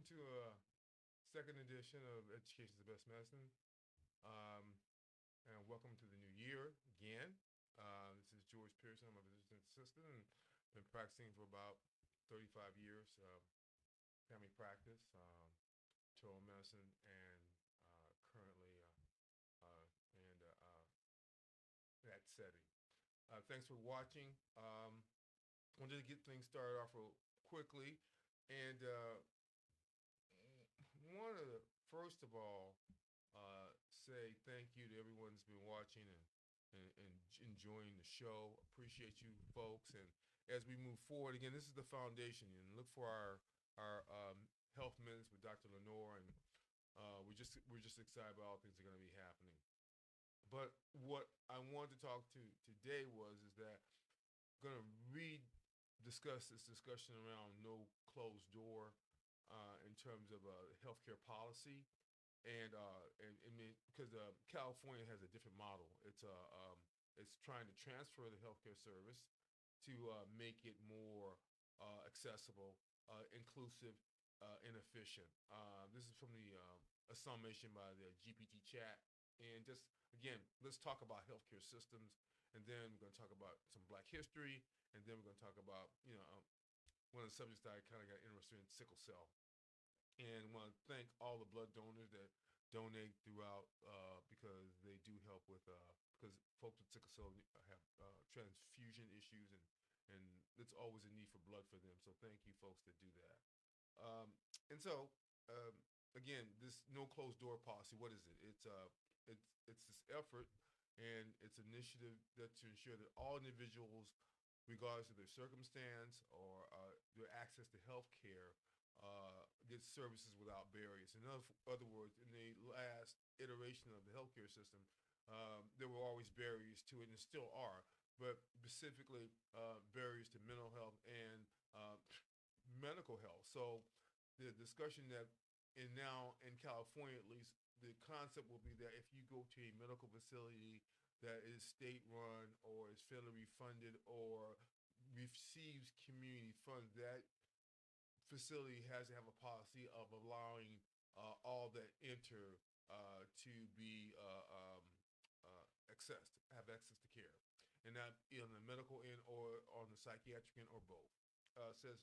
to a second edition of Education is the Best Medicine. Um, and welcome to the new year again. This is George Pearson. I'm a physician assistant and been practicing for about 35 years, family practice, internal medicine, and currently in that setting. Thanks for watching. Wanted to get things started off real quickly. And want to, first of all, say thank you to everyone that's been watching and enjoying the show. Appreciate you folks. And as we move forward, again, this is the foundation. And look for our health minutes with Dr. Lenore, and we're just excited about all things that are going to be happening. But what I wanted to talk to today is that I'm going to discuss this discussion around no closed door in terms of healthcare policy, and because California has a different model. It's trying to transfer the healthcare service to make it more accessible, inclusive, and efficient. This is from a summation by the GPT chat, and just again, let's talk about healthcare systems, and then we're going to talk about some Black history, and then we're going to talk about one of the subjects that I kind of got interested in, sickle cell. And I want to thank all the blood donors that donate throughout because they do help with because folks with sickle cell have transfusion issues, and it's always a need for blood for them. So thank you folks that do that. And so again, this no closed door policy. What is it? It's this effort and it's an initiative that to ensure that all individuals, regardless of their circumstance or their access to health care, get services without barriers. In other words, in the last iteration of the healthcare system, there were always barriers to it, and still are, but specifically barriers to mental health and medical health. So the discussion that now in California at least, the concept will be that if you go to a medical facility that is state run or is federally funded or receives community funds, that facility has to have a policy of allowing all that enter to be have access to care, and not on the medical end or on the psychiatric end or both. Says,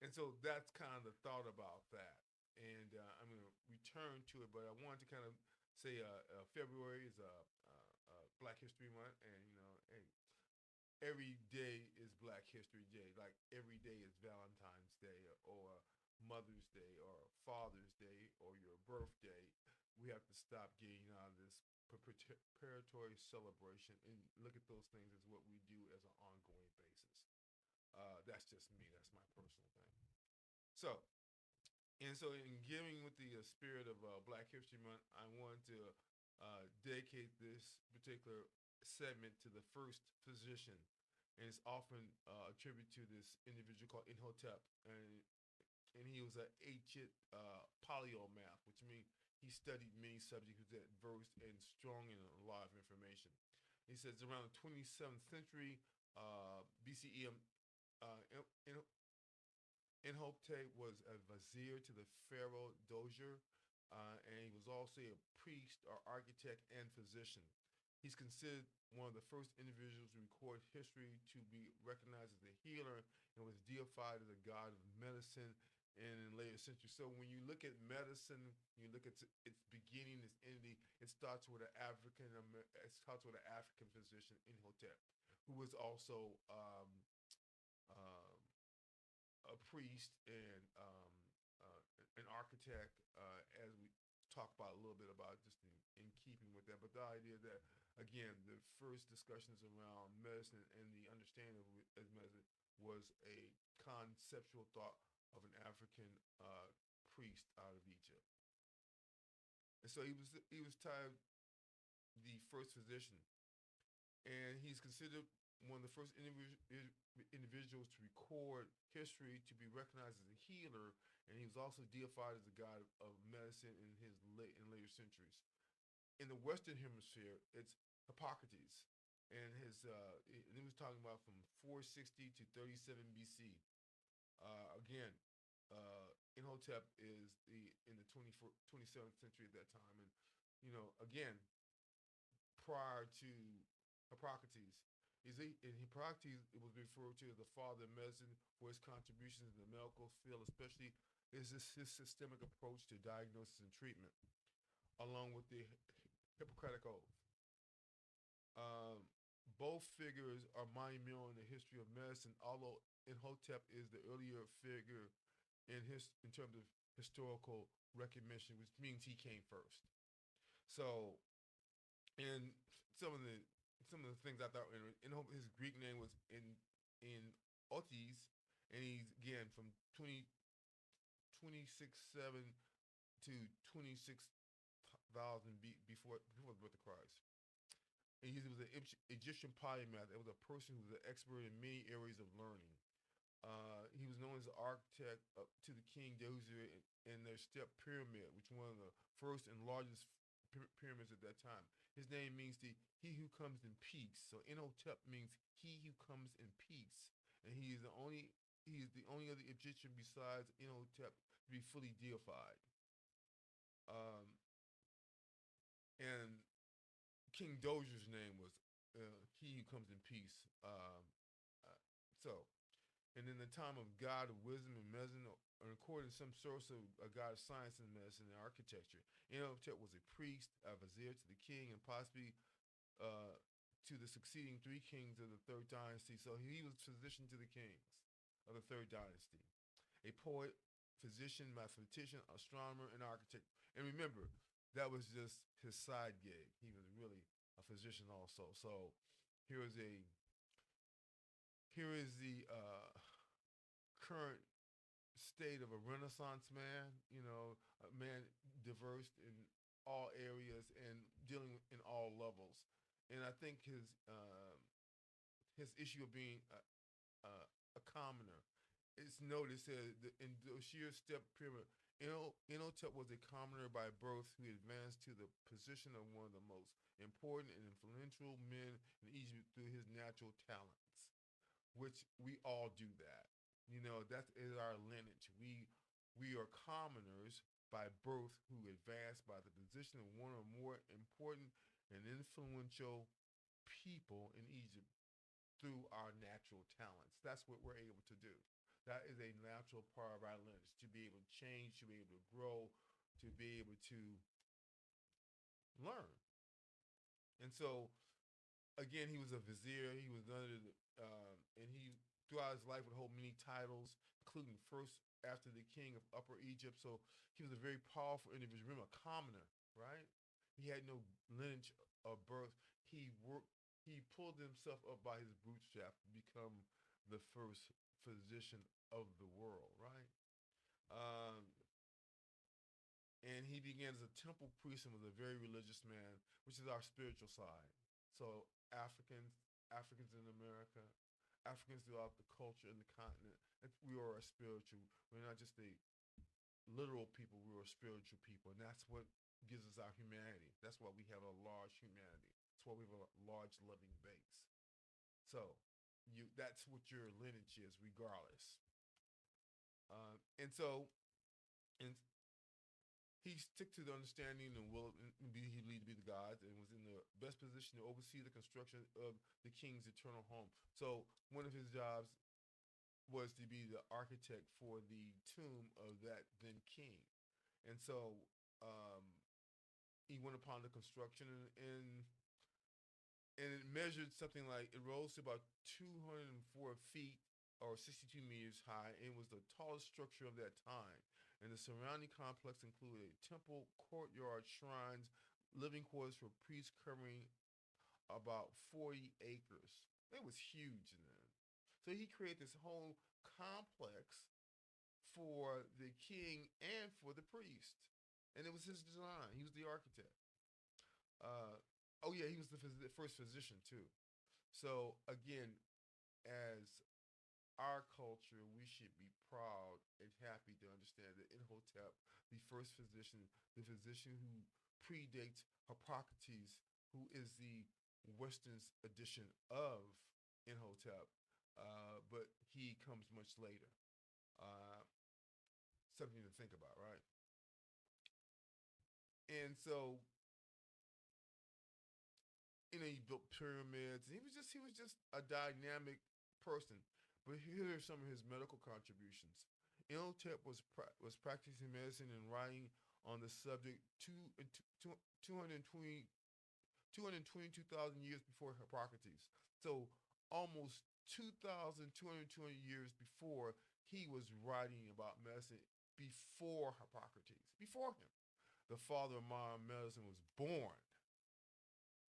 and so that's kind of the thought about that. And I'm going to return to it, but I wanted to kind of say February is Black History Month, and hey, every day is Black History Day. Like every day is Valentine's Day or Mother's Day or Father's Day or your birthday. We have to stop getting out of this preparatory celebration and look at those things as what we do as an ongoing basis. That's just me. That's my personal thing. So, in giving with the spirit of Black History Month, I want to dedicate this particular segment to the first physician, and it's often attributed to this individual called Imhotep, and he was an ancient polymath, which means he studied many subjects, was versed and strong in a lot of information. He says around the 27th century BCE, Imhotep was a vizier to the pharaoh Dozier, and he was also a priest or architect and physician. He's considered one of the first individuals to record history to be recognized as a healer and was deified as a god of medicine in later centuries. So when you look at medicine, you look at its beginning, its ending, it starts with an African physician, Imhotep, who was also a priest and an architect, as we talk about a little bit about just in keeping with that. But the idea that, again, the first discussions around medicine and the understanding of as medicine was a conceptual thought of an African priest out of Egypt. And so he was titled the first physician, and he's considered one of the first individuals to record history to be recognized as a healer, and he was also deified as a god of medicine in later centuries. In the Western Hemisphere, it's Hippocrates, and he was talking about from 460 to 37 BC. Again, Imhotep is in the 27th century at that time, and again, prior to Hippocrates. In Hippocrates, it was referred to as the father of medicine for his contributions in the medical field, especially his systemic approach to diagnosis and treatment, along with the Hippocratic Oath. Um, Both figures are monumental in the history of medicine, although Imhotep is the earlier figure in terms of historical recognition, which means he came first. So, and some of the some of the things I thought his Greek name was in Otis, and he's again from 26.7 to 26,000 before the birth of Christ. And he was an Egyptian polymath. It was a person who was an expert in many areas of learning. He was known as the architect to the king Djoser in their step pyramid, which was one of the first and largest pyramids at that time. His name means he who comes in peace. So Imhotep means he who comes in peace, and he is the only other Egyptian besides Imhotep to be fully deified. Um, and King Dozier's name was he who comes in peace. So and in the time of God of wisdom and medicine, or according to some source of a god of science and medicine and architecture. Imhotep was a priest, a vizier to the king, and possibly uh, to the succeeding three kings of the third dynasty. So he was physician to the kings of the third dynasty, a poet, physician, mathematician, astronomer, and architect. And remember, that was just his side gig. He was really a physician also. So here is a here is the current state of a Renaissance man. A man diverse in all areas and dealing in all levels. And I think his issue of being a commoner. It's noticed that in the sheer step pyramid, Imhotep was a commoner by birth who advanced to the position of one of the most important and influential men in Egypt through his natural talents, which we all do that. That is our lineage. We are commoners by birth who advance by the position of one or more important and influential people in Egypt through our natural talents. That's what we're able to do. That is a natural part of our lineage, to be able to change, to be able to grow, to be able to learn. And so, again, he was a vizier. He was under and he throughout his life would hold many titles, including first after the king of Upper Egypt. So he was a very powerful individual. Remember, a commoner, right? He had no lineage of birth. He worked. He pulled himself up by his bootstraps to become the first physician of the world, right? Um, and he began as a temple priest and was a very religious man, which is our spiritual side. So Africans in America, Africans throughout the culture and the continent, we are a spiritual. We're not just a literal people. We're a spiritual people, and that's what gives us our humanity. That's why we have a large humanity. That's why we have a large loving base. So that's what your lineage is, regardless. And so, and he stuck to the understanding and will he lead to be the gods, and was in the best position to oversee the construction of the king's eternal home. So one of his jobs was to be the architect for the tomb of that then king. And so he went upon the construction, and it measured something like, it rose to about 204 feet or 62 meters high, and it was the tallest structure of that time. And the surrounding complex included a temple, courtyard, shrines, living quarters for priests covering about 40 acres. It was huge then. So he created this whole complex for the king and for the priest. And it was his design. He was the architect. Oh yeah, he was the first physician too. So again, as our culture, we should be proud and happy to understand that Imhotep, the first physician, the physician who predates Hippocrates, who is the Western edition of Imhotep, but he comes much later. Uh, something to think about, right? And so, he built pyramids. And he was just a dynamic person. But here are some of his medical contributions. Imhotep was practicing medicine and writing on the subject 220 222,000 years before Hippocrates. So almost 2,220 years before, he was writing about medicine before Hippocrates, before him. The father of modern medicine was born.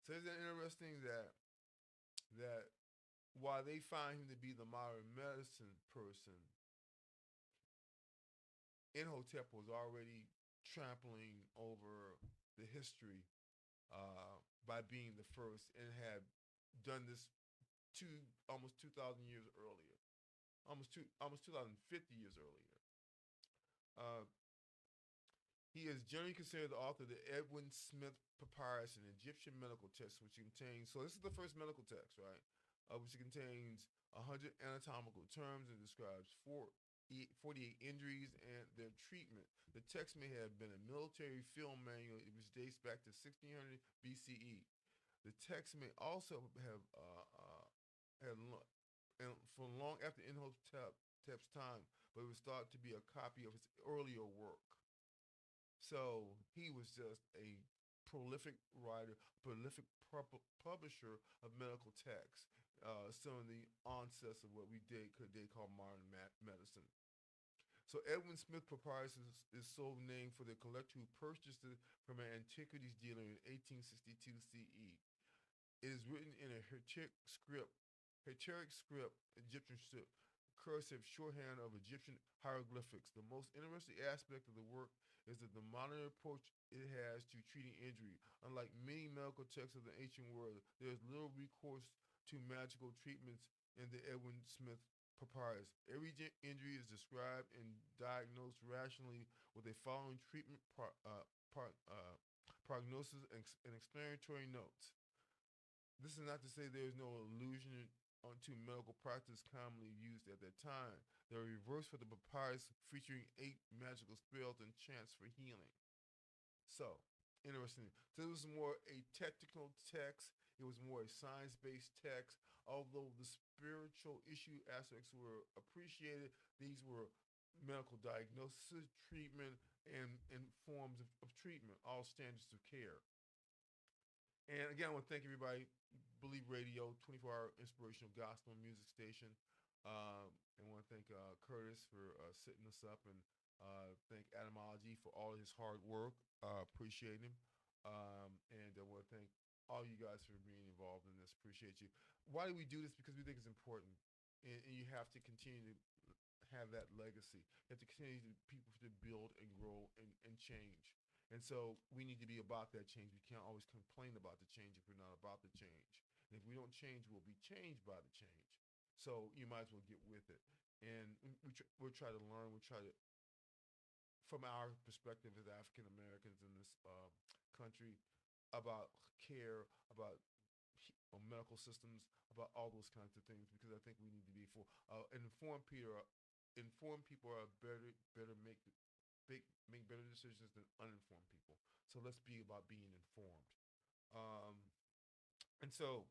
So isn't it interesting that while they find him to be the modern medicine person, Imhotep was already trampling over the history by being the first, and had done this almost 2,000 years earlier, almost 2,050 years earlier. Uh, he is generally considered the author of the Edwin Smith Papyrus, an Egyptian medical text, which contains. So this is the first medical text, right? Which contains 100 anatomical terms and describes 48 injuries and their treatment. The text may have been a military field manual, which dates back to 1600 BCE. The text may also have had and for long after Imhotep's time, but it was thought to be a copy of his earlier work. So he was just a prolific writer, prolific publisher of medical texts. Some of the onsets of what we today call modern medicine. So Edwin Smith Papyrus is so named for the collector who purchased it from an antiquities dealer in 1862 CE. It is written in a heteric script, Egyptian script, cursive shorthand of Egyptian hieroglyphics. The most interesting aspect of the work is that the modern approach it has to treating injury. Unlike many medical texts of the ancient world, there is little recourse to magical treatments in the Edwin Smith Papyrus. Every injury is described and diagnosed rationally with a following treatment prognosis and explanatory notes. This is not to say there is no allusion to medical practice commonly used at that time. The reverse for the papyrus featuring 8 magical spells and chants for healing. So, interesting. So this was more a technical text. It was more a science-based text. Although the spiritual issue aspects were appreciated, these were medical diagnosis, treatment, and forms of treatment, all standards of care. And again, I want to thank everybody. Believe Radio, 24-hour inspirational gospel music station. And I want to thank Curtis for setting us up, and thank Etymology for all of his hard work. Appreciate him. And I want to thank all you guys for being involved in this. Appreciate you. Why do we do this? Because we think it's important. And you have to continue to have that legacy. You have to continue to people to build and grow and change. And so we need to be about that change. We can't always complain about the change if we're not about the change. And if we don't change, we'll be changed by the change. So you might as well get with it. And we'll try to learn. We'll try to, from our perspective as African Americans in this country, about care, about medical systems, about all those kinds of things. Because I think we need to be informed people. Informed people are better make better decisions than uninformed people. So let's be about being informed. Um, and so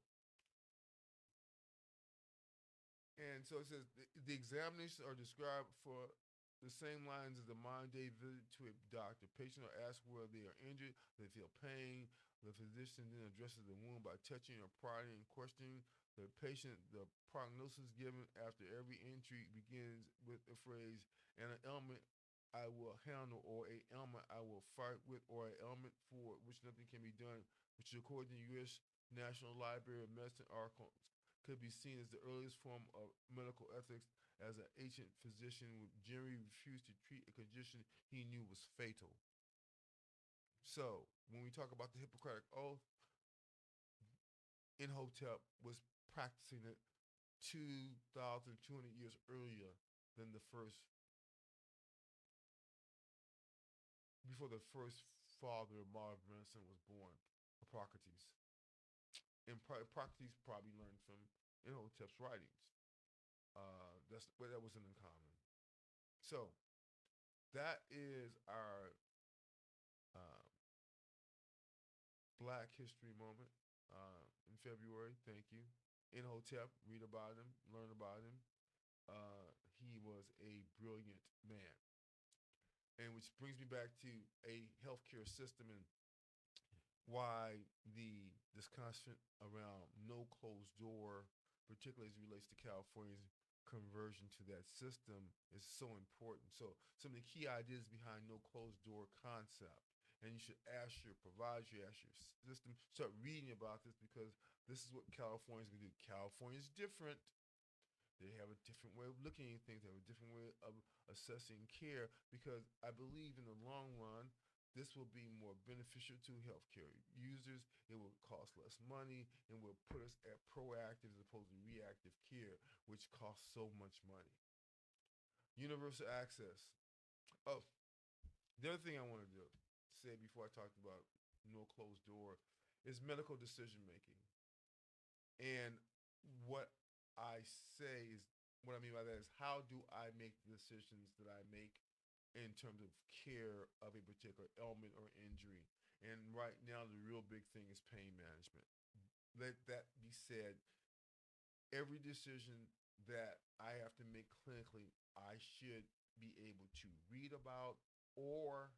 it says the examinations are described for the same lines as the modern day visit to a doctor. Patients are asked where they are injured, they feel pain. The physician then addresses the wound by touching or prodding and questioning the patient. The prognosis given after every injury begins with the phrase, "and an ailment I will handle," or "a ailment I will fight with," or "an ailment for which nothing can be done," which according to the U.S. National Library of Medicine article could be seen as the earliest form of medical ethics, as an ancient physician would generally refuse to treat a condition he knew was fatal. So, when we talk about the Hippocratic Oath, Imhotep was practicing it 2,200 years earlier than before the first father of modern medicine was born, Hippocrates. And Hippocrates probably learned from Imhotep's writings. That wasn't uncommon. So, that is our um, Black History Moment in February. Thank you. Imhotep, read about him, learn about him. He was a brilliant man. And which brings me back to a healthcare system and why this constant around no closed door, particularly as it relates to California's conversion to that system, is so important. So some of the key ideas behind no closed door concept. And you should ask your provider, you ask your system, start reading about this because this is what California's gonna do. California's different. They have a different way of looking at things. They have a different way of assessing care because I believe in the long run, this will be more beneficial to healthcare users. It will cost less money and will put us at proactive as opposed to reactive care, which costs so much money. Universal access. Oh, the other thing I wanted to say before I talked about no closed door is medical decision making. And what I say is what I mean by that is how do I make the decisions that I make in terms of care of a particular ailment or injury? And right now, the real big thing is pain management. Let that be said, every decision that I have to make clinically, I should be able to read about or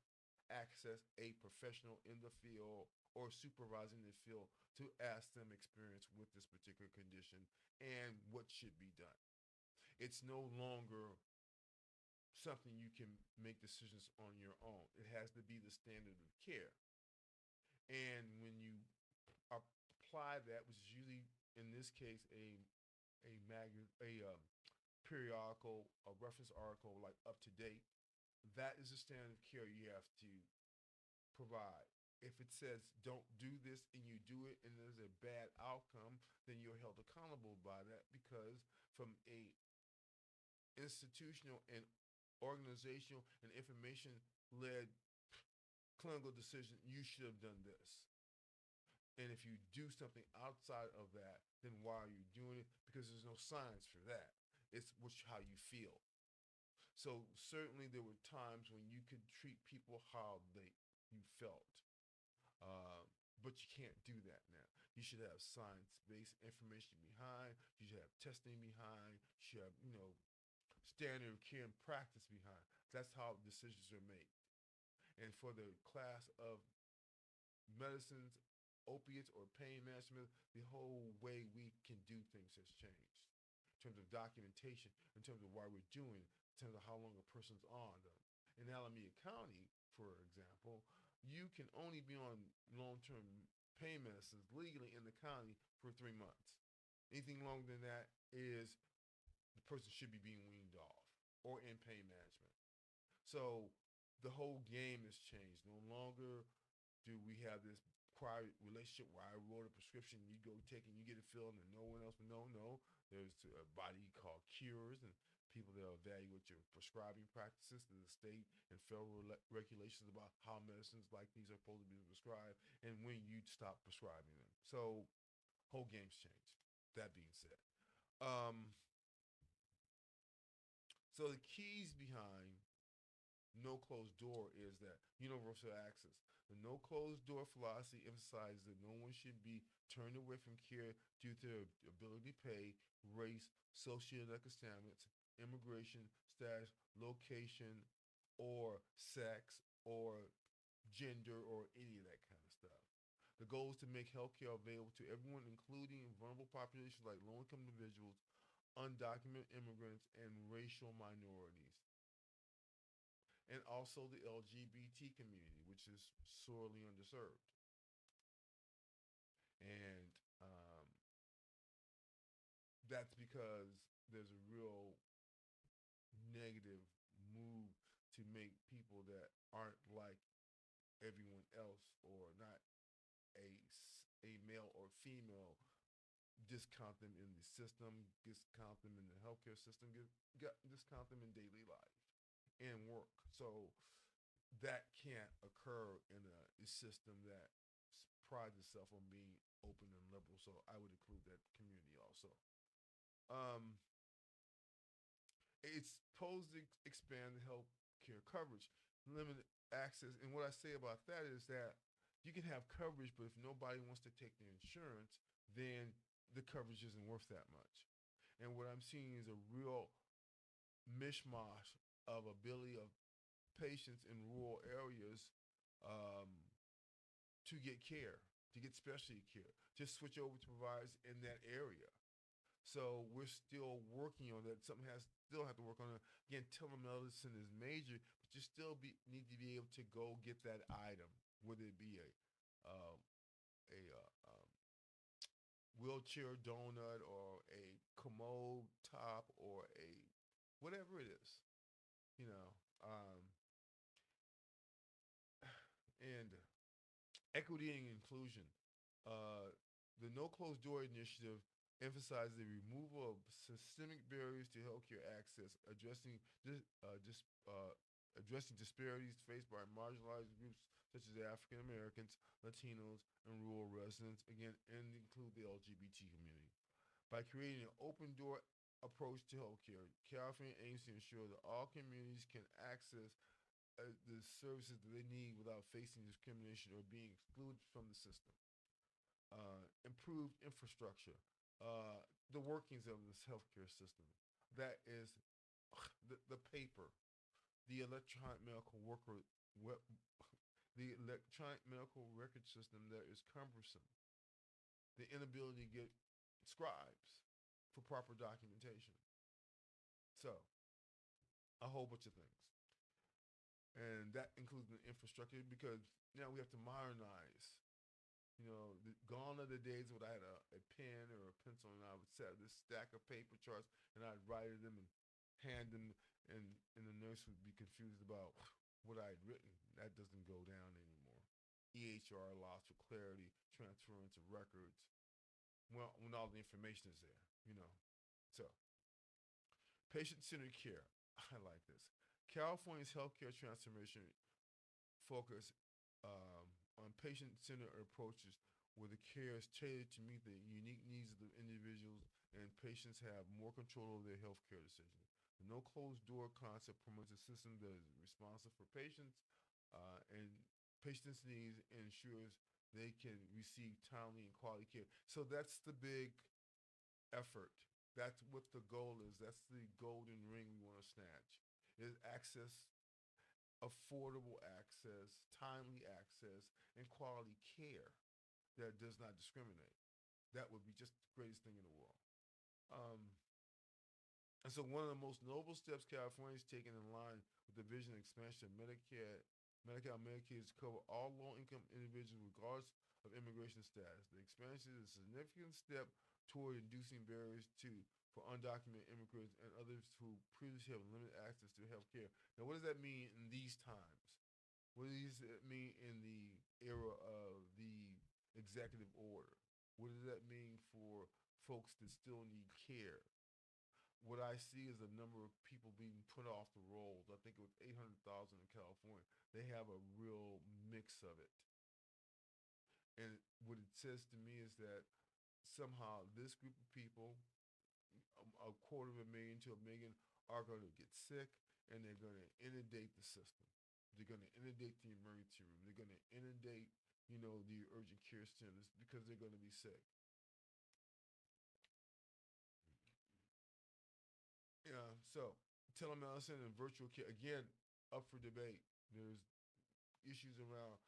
access a professional in the field or supervising the field to ask them experience with this particular condition and what should be done. It's no longer something you can make decisions on your own. It has to be the standard of care. And when you apply that, which is usually in this case a periodical, a reference article like Up to Date, that is the standard of care you have to provide. If it says don't do this and you do it and there's a bad outcome, then you're held accountable by that because from a institutional and organizational and information led clinical decision, you should have done this. And if you do something outside of that, then why are you doing it? Because there's no science for that. It's which how you feel. So certainly there were times when you could treat people how you felt. But you can't do that now. You should have science-based information behind. You should have testing behind. You should have, standard of care and practice behind. That's how decisions are made. And for the class of medicines, opiates, or pain management, the whole way we can do things has changed. In terms of documentation, in terms of why we're doing it, in terms of how long a person's on them. In Alameda County, for example, you can only be on long-term pain medicines legally in the county for 3 months. Anything longer than that is the person should be being weaned off or in pain management. So the whole game has changed. No longer do we have this quiet relationship where I wrote a prescription, you go take it, and you get it filled, and no one else would know. No, there's a body called Cures and people that evaluate your prescribing practices to the state and federal regulations about how medicines like these are supposed to be prescribed and when you stop prescribing them. So whole game's changed. That being said, so the keys behind no closed door is that universal access. The no closed door philosophy emphasizes that no one should be turned away from care due to their ability to pay, race, socioeconomic status, immigration status, location, or sex, or gender, or any of that kind of stuff. The goal is to make healthcare available to everyone, including vulnerable populations like low-income individuals, undocumented immigrants, and racial minorities. And also the LGBT community, which is sorely underserved. And that's because there's a real negative move to make people that aren't like everyone else or not a male or female discount them in the system, discount them in the healthcare system, discount them in daily life and work. So that can't occur in a system that prides itself on being open and liberal. So I would include that community also. It's supposed to expand the health healthcare coverage, limited access. And what I say about that is that you can have coverage, but if nobody wants to take the insurance, then the coverage isn't worth that much. And what I'm seeing is a real mishmash of ability of patients in rural areas um, to get care, to get specialty care, to switch over to providers in that area. So we're still working on that. Something has still have to work on it. Again, telemedicine is major, but you still need to be able to go get that item, whether it be uh, a wheelchair donut or a commode top or a whatever it is, you know. And equity and inclusion. Uh, the No Closed Door Initiative emphasizes the removal of systemic barriers to healthcare access, addressing disparities faced by marginalized groups such as African Americans, Latinos, and rural residents, again, and include the LGBT community. By creating an open door approach to healthcare, California aims to ensure that all communities can access the services that they need without facing discrimination or being excluded from the system. Improved infrastructure, the workings of this healthcare system. That is the paper, the electronic medical worker, the electronic medical record system that is cumbersome, the inability to get scribes for proper documentation. So, a whole bunch of things. And that includes the infrastructure because now we have to modernize. Gone are the days when I had a pen or a pencil and I would set this stack of paper charts and I'd write them and hand them, and the nurse would be confused about what I had written. That doesn't go down anymore. EHR allows for clarity, transference of records, well, when all the information is there, you know. So, patient-centered care. I like this. California's healthcare transformation focus on patient-centered approaches where the care is tailored to meet the unique needs of the individuals and patients have more control over their healthcare decisions. The no closed door concept promotes a system that is responsive for patients and patients' needs and ensures they can receive timely and quality care. So that's the big effort. That's what the goal is. That's the golden ring we want to snatch. Is access, affordable access, timely access, and quality care that does not discriminate. That would be just the greatest thing in the world. Um, and so one of the most noble steps California has taken in line with the vision and expansion of Medicare and Medicaid is to cover all low-income individuals regardless of immigration status. The expansion is a significant step toward reducing barriers for undocumented immigrants and others who previously have limited access to health care. Now, what does that mean in these times? What does it mean in the era of the executive order? What does that mean for folks that still need care? What I see is a number of people being put off the rolls. I think it was 800,000 in California. They have a real mix of it. And what it says to me is that somehow this group of people, a quarter of a million to a million, are going to get sick and they're going to inundate the system. They're going to inundate the emergency room. They're going to inundate, the urgent care centers because they're going to be sick. Yeah, so telemedicine and virtual care, again, up for debate. There's issues around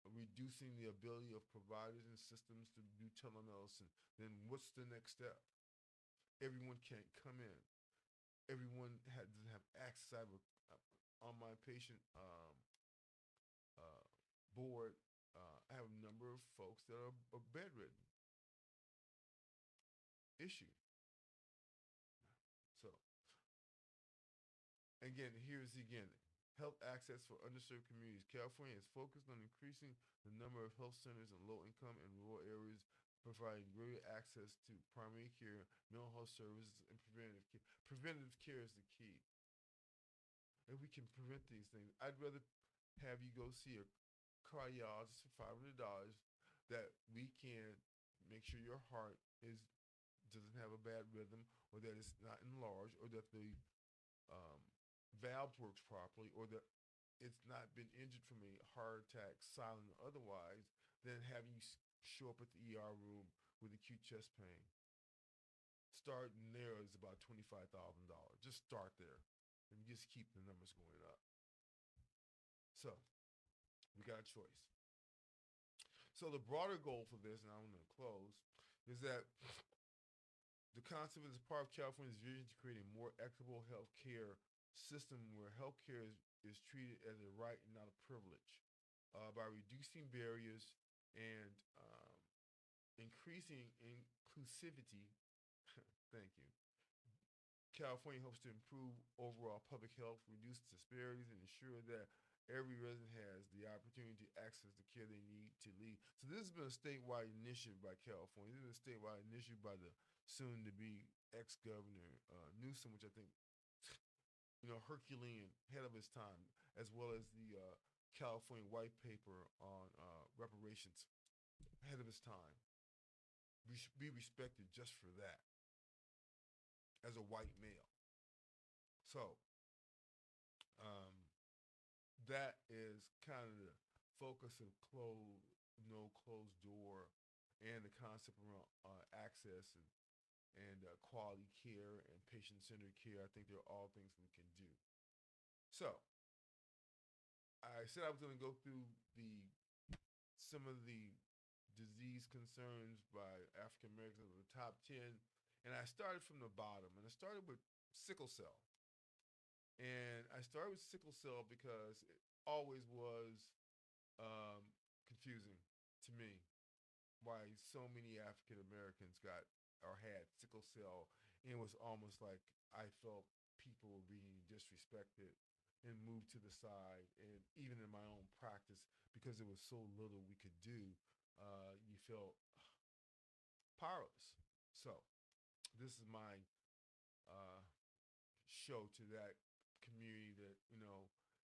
reducing the ability of providers and systems to do telemedicine. Then what's the next step? Everyone can't come in. Everyone doesn't have access. On my patient uh, board, I have a number of folks that are bedridden. Issue. So, again, health access for underserved communities. California is focused on increasing the number of health centers in low-income and rural areas, providing greater access to primary care, mental health services, and preventative care. Preventative care is the key. If we can prevent these things, I'd rather have you go see a cardiologist for $500 that we can make sure your heart doesn't have a bad rhythm or that it's not enlarged or that the um, valves works properly, or that it's not been injured from a heart attack, silent or otherwise, than having you show up at the ER room with acute chest pain. Starting there is about $25,000. Just start there, and you just keep the numbers going up. So we got a choice. So the broader goal for this, and I'm going to close, is that the concept is part of California's vision to create a more equitable health care system where health care is treated as a right and not a privilege, by reducing barriers and increasing inclusivity. Thank you. California hopes to improve overall public health, reduce disparities, and ensure that every resident has the opportunity to access the care they need to lead. So this has been a statewide initiative by California. This is a statewide initiative by the soon-to-be ex-governor Newsom, which I think, Herculean, ahead of his time, as well as the California white paper on reparations, ahead of his time. Be respected just for that as a white male. So that is kind of the focus of no closed door, and the concept around access and quality care and patient-centered care. I think they're all things we can do. So I said I was going to go through some of the disease concerns by African Americans, the top 10, and I started from the bottom, and I started with sickle cell. And I started with sickle cell because it always was confusing to me why so many African Americans got or had sickle cell, and it was almost like I felt people were being disrespected and moved to the side. And even in my own practice, because there was so little we could do, you felt powerless. So this is my show to that community that,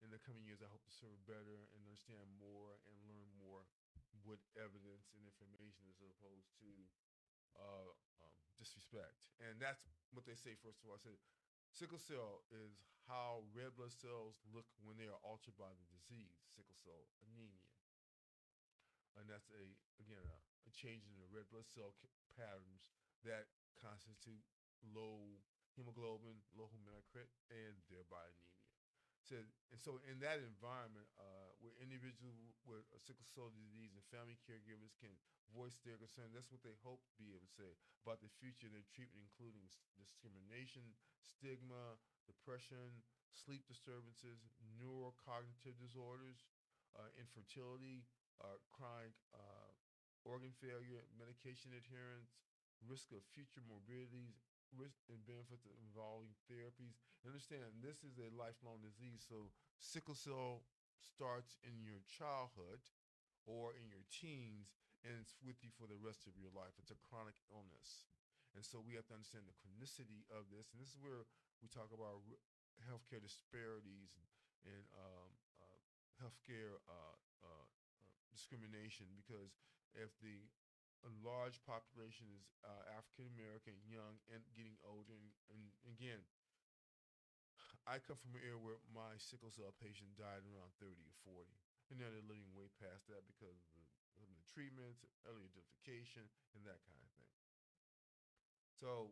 in the coming years, I hope to serve better and understand more and learn more with evidence and information, as opposed to disrespect. And that's what they say. First of all, I said sickle cell is how red blood cells look when they are altered by the disease, sickle cell anemia. And that's again a change in the red blood cell patterns that constitute low hemoglobin, low hematocrit, and thereby anemia. So in that environment, where individuals with sickle cell disease and family caregivers can voice their concern, that's what they hope to be able to say about the future of their treatment, including discrimination, stigma, depression, sleep disturbances, neurocognitive disorders, infertility, chronic organ failure, medication adherence, risk of future morbidities, risk and benefits involving therapies. Understand, this is a lifelong disease. So sickle cell starts in your childhood or in your teens, and it's with you for the rest of your life. It's a chronic illness. And so we have to understand the chronicity of this. And this is where we talk about healthcare disparities and healthcare discrimination, because if the a large population is African American, young, and getting older. And again, I come from an era where my sickle cell patient died around 30 or 40. And now they're living way past that because of the treatments, early identification, and that kind of thing. So,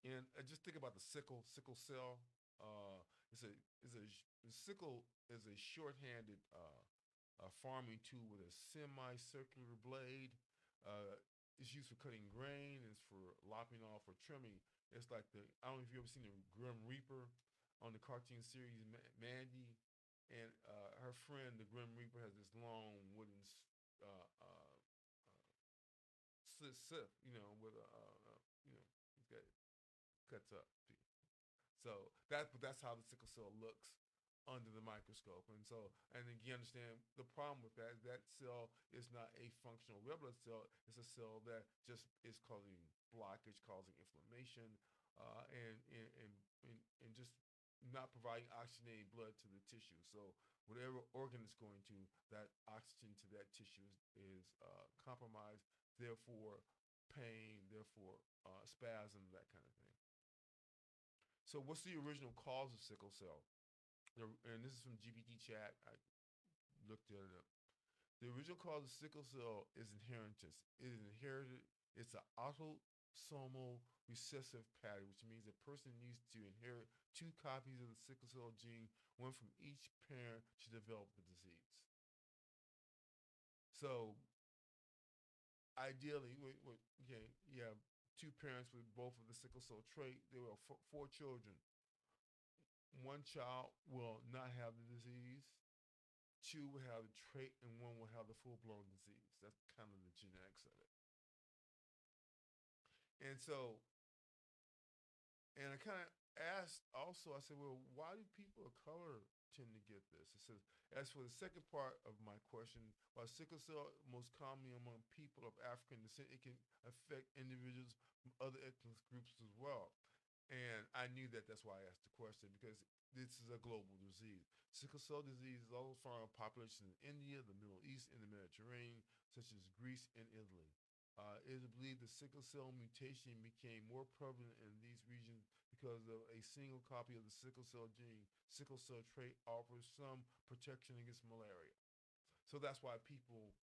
and just think about the sickle cell. It's a sickle is a short-handed farming tool with a semicircular blade. It's used for cutting grain. It's for lopping off or trimming. It's like I don't know if you've ever seen the Grim Reaper on the cartoon series Mandy, and her friend, the Grim Reaper, has this long wooden scythe, with he's got cuts up. So that's how the sickle cell looks under the microscope. And you understand the problem with that is that cell is not a functional red blood cell. It's a cell that just is causing blockage, causing inflammation, and just not providing oxygenated blood to the tissue. So whatever organ it's going to, that oxygen to that tissue is compromised, therefore pain, therefore spasm, that kind of thing. So what's the original cause of sickle cell? And this is from GPT Chat. I looked it up. The original cause of sickle cell is inheritance. It is inherited. It's an autosomal recessive pattern, which means a person needs to inherit two copies of the sickle cell gene, one from each parent, to develop the disease. So ideally, okay, you have two parents with both of the sickle cell trait. There were four children. One child will not have the disease, two will have the trait, and one will have the full blown disease. That's kind of the genetics of it. And so, and I kind of asked also, I said, well, why do people of color tend to get this? It says, as for the second part of my question, while sickle cell most commonly among people of African descent, it can affect individuals from other ethnic groups as well. And I knew that. That's why I asked the question, because this is a global disease. Sickle cell disease is also found in populations in India, the Middle East, and the Mediterranean, such as Greece and Italy. It is believed the sickle cell mutation became more prevalent in these regions because of a single copy of the sickle cell gene. Sickle cell trait offers some protection against malaria. So that's why people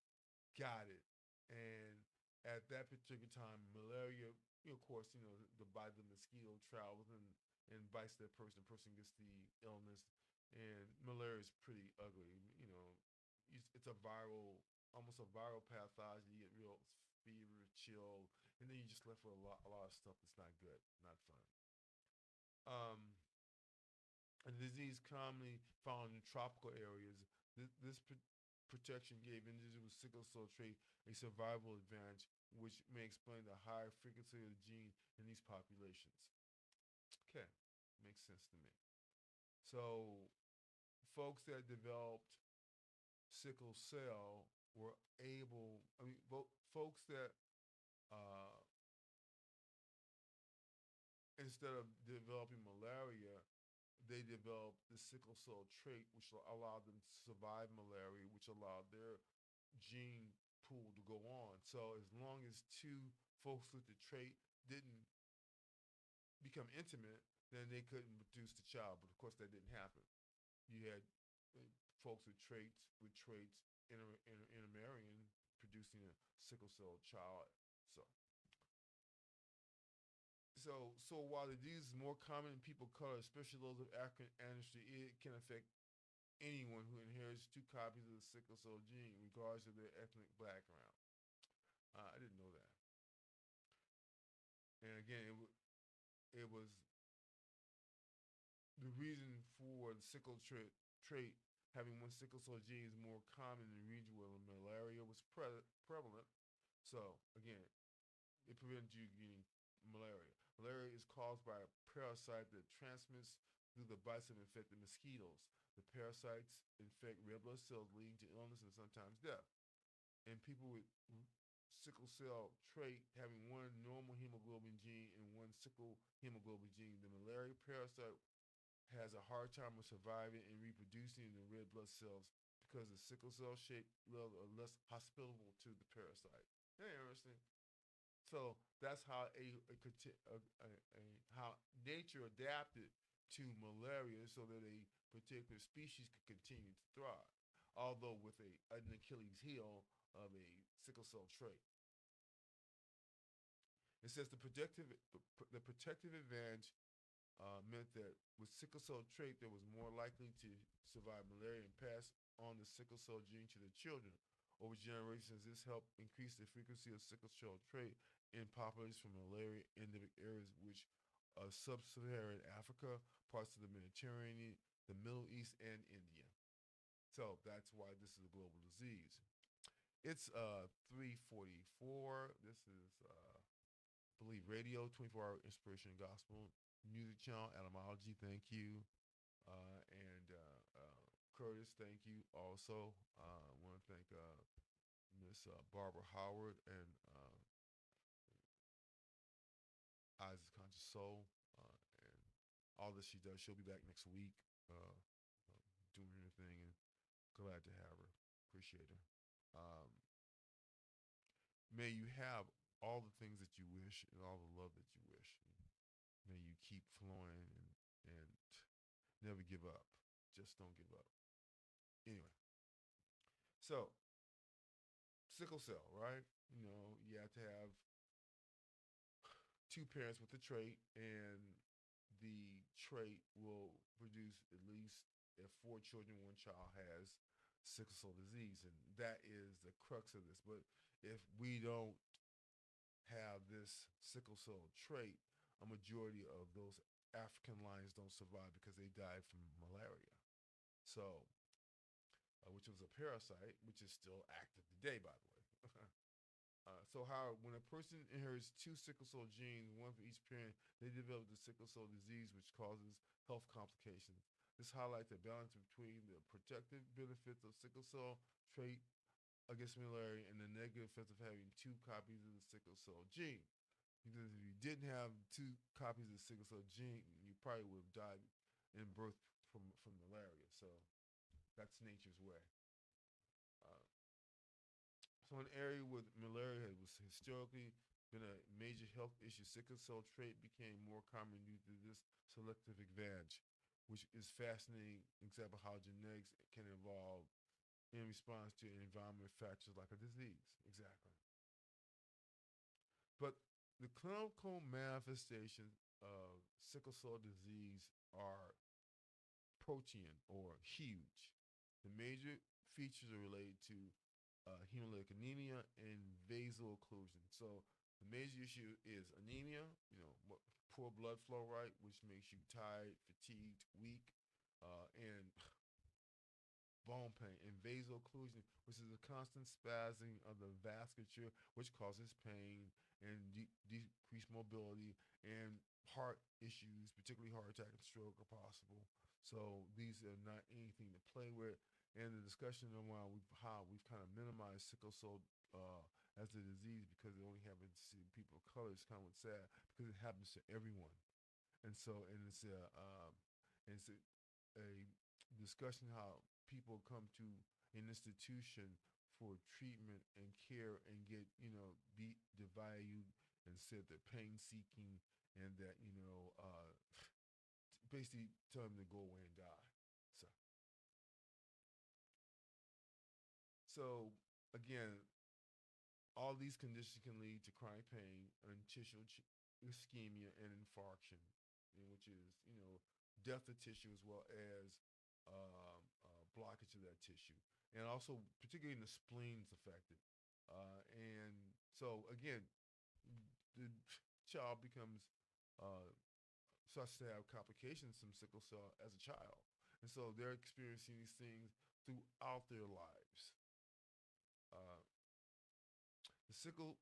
got it. And at that particular time, malaria, of course, the bite of the mosquito travels and bites that person. The person gets the illness, and malaria is pretty ugly. It's a viral, almost a viral pathogen. You get real fever, chill, and then you're just left with a lot of stuff that's not good, not fun. Um, a disease commonly found in tropical areas. This protection gave individuals with sickle cell trait a survival advantage, which may explain the higher frequency of the gene in these populations. Okay, makes sense to me. So, folks that developed sickle cell were able, folks that uh, instead of developing malaria, they developed the sickle cell trait, which allowed them to survive malaria, which allowed their gene pool to go on. So as long as two folks with the trait didn't become intimate, then they couldn't produce the child. But of course, that didn't happen. You had folks with traits intermarrying, producing a sickle cell child. So so while the disease is more common in people of color, especially those of African ancestry, it can affect anyone who inherits two copies of the sickle cell gene, regardless of their ethnic background. I didn't know that. And again, it was the reason for the sickle trait having one sickle cell gene is more common in the region where malaria was prevalent. So again, it prevents you getting malaria. Malaria is caused by a parasite that transmits through the bites of infected mosquitoes. The parasites infect red blood cells, leading to illness and sometimes death. In people with sickle cell trait having one normal hemoglobin gene and one sickle hemoglobin gene, the malaria parasite has a hard time of surviving and reproducing in the red blood cells because the sickle cell shaped cells are less hospitable to the parasite. Isn't that interesting? So that's how how nature adapted to malaria so that a particular species could continue to thrive, although with an Achilles heel of a sickle cell trait. It says the protective advantage meant that with sickle cell trait, there was more likely to survive malaria and pass on the sickle cell gene to their children. Over generations, this helped increase the frequency of sickle cell trait in populations from malaria endemic areas, which sub-Saharan Africa, parts of the Mediterranean, the Middle East, and India. So that's why this is a global disease. It's 3:44. This is Believe Radio, 24-hour inspiration and gospel music channel. Etymology, thank you. And Curtis, thank you also. I want to thank Miss Barbara Howard and Eyes of Conscious Soul and all that she does. She'll be back next week doing her thing, and glad to have her. Appreciate her. Um, may you have all the things that you wish and all the love that you wish. May you keep flowing and never give up. Just don't give up. Anyway, so sickle cell, right? You have to have two parents with the trait, and the trait will produce at least if four children, one child has sickle cell disease, and that is the crux of this. But if we don't have this sickle cell trait, a majority of those African lions don't survive because they died from malaria. So, which was a parasite, which is still active today, by the way. So how when a person inherits two sickle cell genes, one for each parent, they develop the sickle cell disease, which causes health complications. This highlights the balance between the protective benefits of sickle cell trait against malaria and the negative effects of having two copies of the sickle cell gene. Because if you didn't have two copies of the sickle cell gene, you probably would have died in birth from malaria. So that's nature's way. Uh, So an area with malaria was historically been a major health issue. Sickle cell trait became more common due to this selective advantage, which is fascinating example how genetics can evolve in response to environmental factors like a disease. Exactly. But the clinical manifestations of sickle cell disease are protein or huge. The major features are related to hemolytic anemia and vaso-occlusion. So the major issue is anemia, poor blood flow, right, which makes you tired, fatigued, weak, and bone pain, and vaso-occlusion, which is a constant spasming of the vasculature, which causes pain and decreased mobility, and heart issues, particularly heart attack and stroke, are possible. So these are not anything to play with. And the discussion around how we've kind of minimized sickle cell as a disease because it only happens to people of color is kind of sad because it happens to everyone. And so, and it's a discussion how people come to an institution for treatment and care and get, beat, devalued, and said they're pain seeking and that, basically tell them to go away and die. So, so again, all these conditions can lead to chronic pain and tissue ischemia and infarction, which is, death of tissue as well as blockage of that tissue. And also, particularly in the spleen is affected. And so, again, the child uh, starts to have complications from sickle cell as a child. And so they're experiencing these things throughout their lives. Uh, the sickle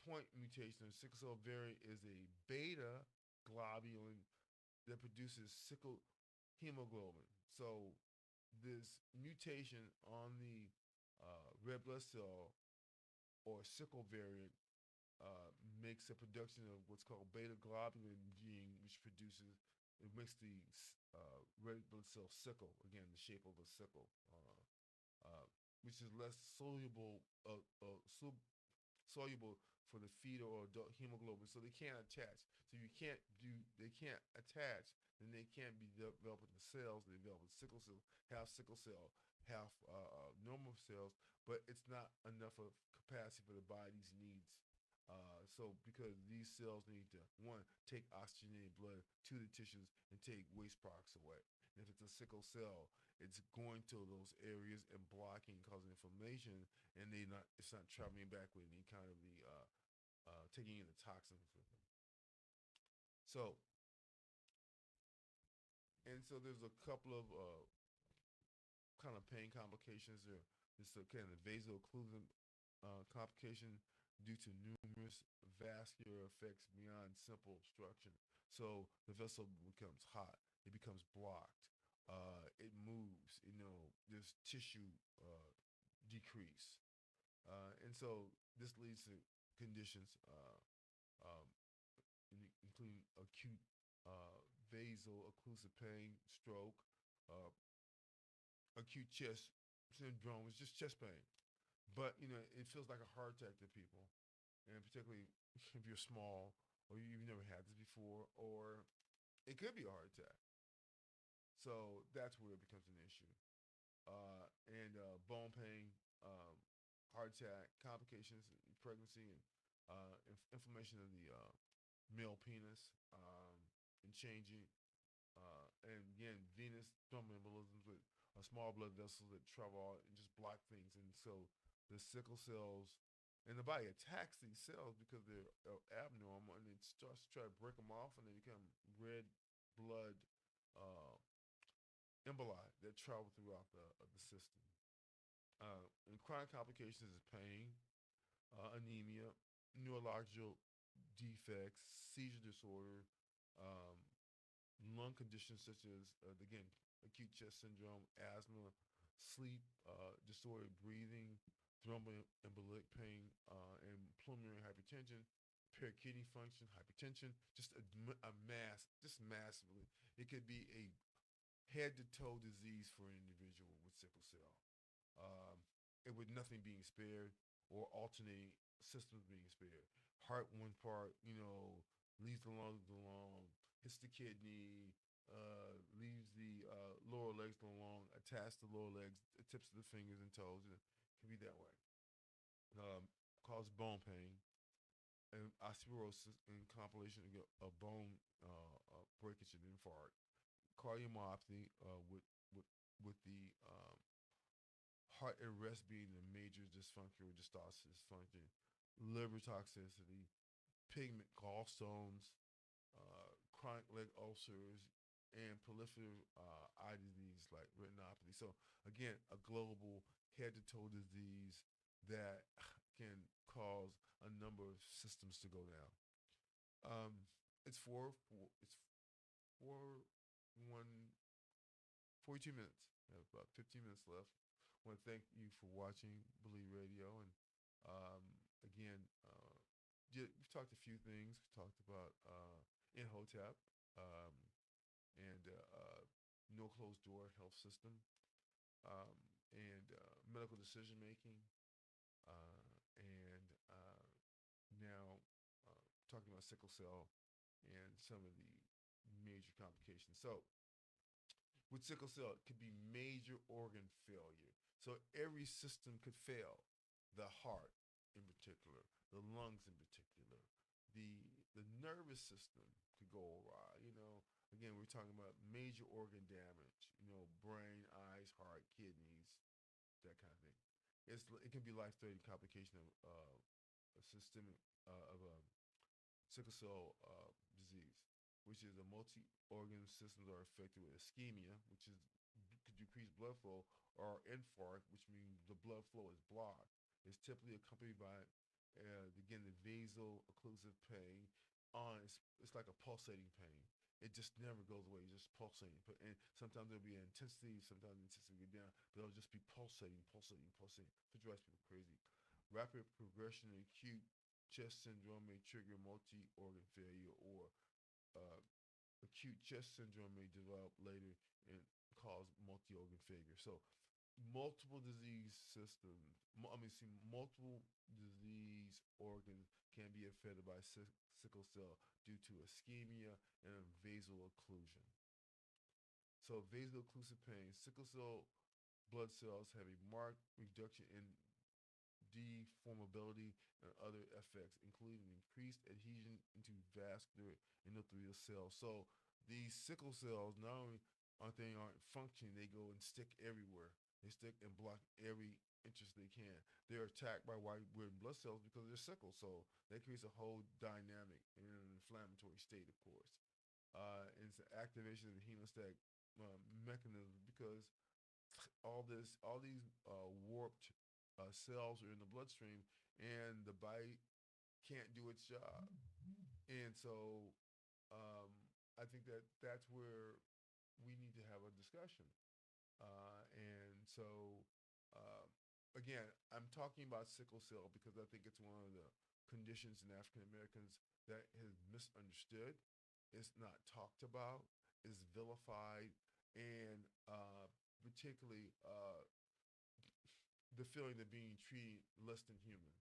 point mutation of sickle cell variant is a beta globulin that produces sickle hemoglobin. So this mutation on the red blood cell or sickle variant makes a production of what's called beta globulin gene, which produces it makes the red blood cell sickle, again the shape of a sickle, which is less soluble for the fetal or adult hemoglobin, so they can't attach. So they can't attach, then they can't be developed in the cells. They develop sickle cell, half sickle cell, half normal cells, but it's not enough of capacity for the body's needs. So because these cells need to, one, take oxygenated blood to the tissues and take waste products away. And if it's a sickle cell, it's going to those areas and blocking, causing inflammation, and it's not traveling back with any kind of the taking in the toxins with them. So, so there's a couple of kind of pain complications. There's kind of vaso-occlusion complication due to numerous vascular effects beyond simple obstruction. So the vessel becomes hot. It becomes blocked. It moves. There's tissue decrease. And so this leads to conditions, um, including acute vaso-occlusive pain, stroke, acute chest syndrome. It's just chest pain. But, it feels like a heart attack to people. And particularly if you're small or you've never had this before, or it could be a heart attack. So that's where it becomes an issue. And bone pain, heart attack, complications in pregnancy, and inflammation of the male penis, and changing. And again, venous thromboembolisms with small blood vessels that travel and just block things. And so the sickle cells, and the body attacks these cells because they're abnormal, and it starts to try to break them off, and they become red blood uh, emboli that travel throughout the system. And chronic complications is pain, anemia, neurological defects, seizure disorder, um, lung conditions such as, again, acute chest syndrome, asthma, sleep disorder, breathing, thromboembolic pain, and pulmonary hypertension, impaired kidney function, hypertension, just a mass, just massively. It could be a head to toe disease for an individual with sickle cell. Um, and with nothing being spared or alternating systems being spared. Heart one part, leaves the lungs alone, hits the kidney, leaves the lower legs alone, attached to the lower legs, the tips of the fingers and toes. It can be that way. Cause bone pain and osteoporosis and compilation of bone breakage and infarct. Cardiomyopathy with the heart arrest being the major dysfunction or diastolic dysfunction, liver toxicity, pigment gallstones, chronic leg ulcers, and proliferative eye disease like retinopathy. So again, a global head-to-toe disease that can cause a number of systems to go down. It's it's 4 1 42 minutes. I have about 15 minutes left. I want to thank you for watching Believe Radio. And um, again, we've talked a few things. We talked about Inhotep um, and no closed door health system, um, and medical decision making, and now talking about sickle cell and some of the major complications. So with sickle cell, it could be major organ failure. So every system could fail. The heart, in particular, the lungs, in particular, the nervous system could go awry. Again, we're talking about major organ damage. Brain, eyes, heart, kidneys, that kind of thing. It can be life-threatening complication of a systemic of a sickle cell disease, which is a multi-organ systems are affected with ischemia, which is decreased blood flow, or infarct, which means the blood flow is blocked. It's typically accompanied by, again, the vaso-occlusive pain. It's like a pulsating pain. It just never goes away. It's just pulsating. And sometimes there'll be an intensity, sometimes the intensity will get down, but it'll just be pulsating, pulsating, pulsating. It drives people crazy. Rapid progression in acute chest syndrome may trigger multi-organ failure, or uh, acute chest syndrome may develop later and cause multi-organ failure. So multiple disease systems, multiple disease organs can be affected by sickle cell due to ischemia and vaso-occlusion. So vaso-occlusive pain, sickle cell blood cells have a marked reduction in deformability and other effects, including increased adhesion into vascular endothelial cells. So these sickle cells, not only aren't functioning, they go and stick everywhere. They stick and block every interest they can. They're attacked by white red blood cells because they're sickle. So that creates a whole dynamic in an inflammatory state, of course. And it's the activation of the hemostatic mechanism, because all these warped cells are in the bloodstream, and the body can't do its job. And so um, I think that's where we need to have a discussion. And so uh, again, I'm talking about sickle cell because I think it's one of the conditions in African Americans that is misunderstood. It's not talked about. It's vilified, and particularly the feeling of being treated less than human